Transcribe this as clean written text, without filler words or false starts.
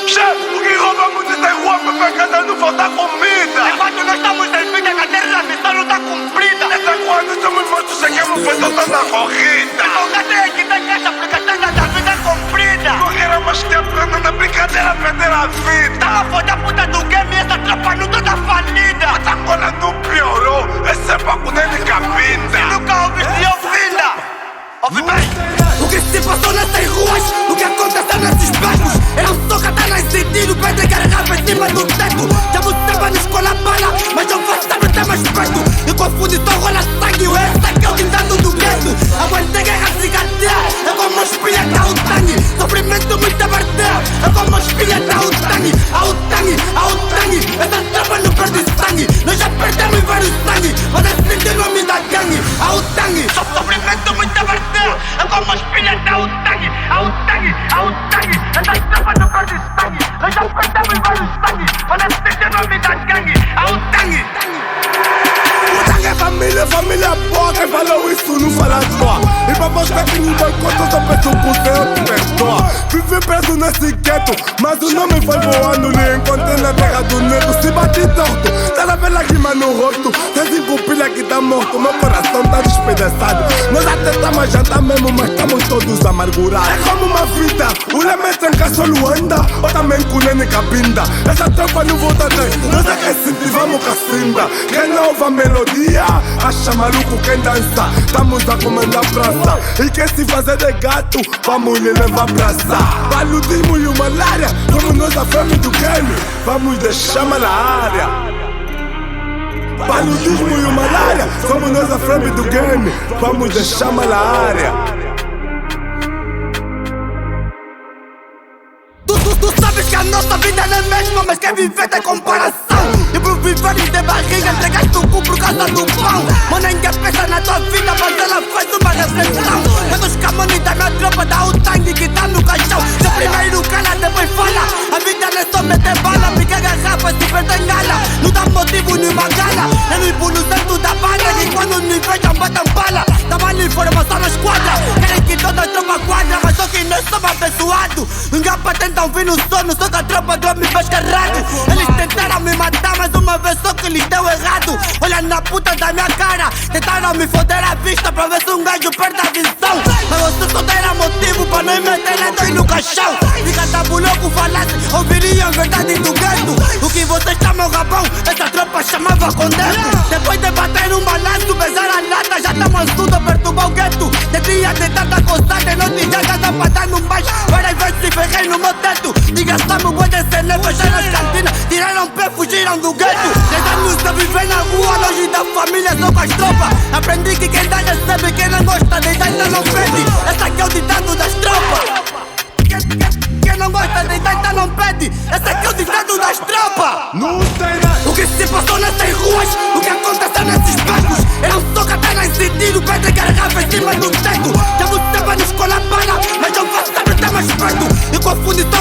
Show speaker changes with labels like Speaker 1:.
Speaker 1: Chefe, o que roubamos de rua pra casa não falta comida.
Speaker 2: Enquanto nós estamos em vida, a terra a missão não está cumprida.
Speaker 1: Até quando estamos mortos, seguimos fazendo toda a corrida.
Speaker 2: Então cadê que tem caixa porque a terra da vida comprida?
Speaker 1: Correr mais tempo na brincadeira, perder a vida.
Speaker 2: Tá a foda puta do game e essa tropa não toda falida.
Speaker 1: A Angola não piorou, esse é papo nem de capinda.
Speaker 2: Se nunca ouviste, ouvinda. Ouve bem.
Speaker 3: O que se passou nessas ruas, o que aconteceu nesses becos. Eu sou catalã sem tiro, pedra garrafa em cima do teto. Já você vai na escola bala, mas eu faço sempre ter mais perto. E confundo só rola sangue, o esse aqui é o ditado do gueto. Aguentei guerra cigateira, é como os pilha da Utangue. Sofrimento muita bardeira, é como os pilha da Utangue. A Utangue, essa tropa não perde sangue. Nós já perdemos vários sangue, mas esse tem o nome da gangue. A Utangue,
Speaker 2: Sofrimento muita bardeira, é como os pilhas da Utangue. A Utangue, essa tropa não perde sangue. Nós já perdemos vários sangue, mas esse tem o nome da gangue. A Utangue.
Speaker 1: Utangue é família boa. Quem falou isso não fala à toa. E pra mostrar que não boicota, eu só peço por ser eu te perdoa. Vivi preso nesse gueto, mas o nome foi voando. Lhe encontrei na terra do negro, se bati torto. Tá na bela rima no rosto, tem 5 pilha que tá morto. Meu coração tá despedaçado. Nós até estamos jantar mesmo, mas estamos todos amargurados. É como uma vida, o leme tranca só Luanda, ou também com Nene Cabinda. Essa tropa não volta atrás, nós é que sempre vamos cacinda. Quem não ouve a melodia, acha maluco quem dança. Estamos a comandar a praça, e quem se fazer de gato, vamos lhe levar pra cá. Paludismo e malária, somos nós a fome do game, vamos deixar na área. Paludismo e malária, somos nós a frente do game, vamos deixar na área.
Speaker 3: Tu sabes que a nossa vida não é mesma, mas quer viver tem comparação. E por viver e de barriga entregaste o cu por causa do pão. Mas ninguém pensa na tua vida, mas ela faz uma reflexão. É dos camões da minha tropa, da Utangue que tá no caixão. Se primeiro cala, depois fala. A vida não é só meter bala, pica garrafa, se perde engala. Não dá motivo nenhuma gala. É no impulso dentro da bala, e quando me vejam batam bala. Tava ali informação na esquadra, querem que toda a tropa quadra, mas só que nós somos abençoados. Engapa tentam vir no sono, só que a tropa do me fez carrado. Eles tentaram me matar, mas uma vez só que lhes deu errado. Olha na puta da minha cara, tentaram me foder a vista pra ver se um gajo perde a visão. Mas você só terá motivo pra não meter na no caixão. Fica tabuloco falasse, ouviriam verdade do gueto. O que vocês chamam rabão, essa tropa chamava condeno. Depois de bater um balanço, beijar a lata, já estamos tudo a perturbar o gueto. De dia de tanta coçada, não te já casa pra dar num baixo. Várias vezes se ferrei no meu teto. Digastamos o de cena, fecharam as cantinas, tiraram o pé, fugiram do gueto. 10 anos a viver na rua, longe da família, só com as tropas. Aprendi que quem dá recebe, quem não gosta de dar então não pede. Esse aqui é o ditado das tropas. Quem não gosta de dar então não pede. Esse aqui é o ditado das tropas.
Speaker 1: Não tem nada.
Speaker 3: O que se passou nessas ruas, o que aconteceu nesses becos. Eu sou catalã sem tiro, pedra garrafa em cima do teto. Já você vai na escola bala, mas eu faço sempre ter mais perto. E confundo só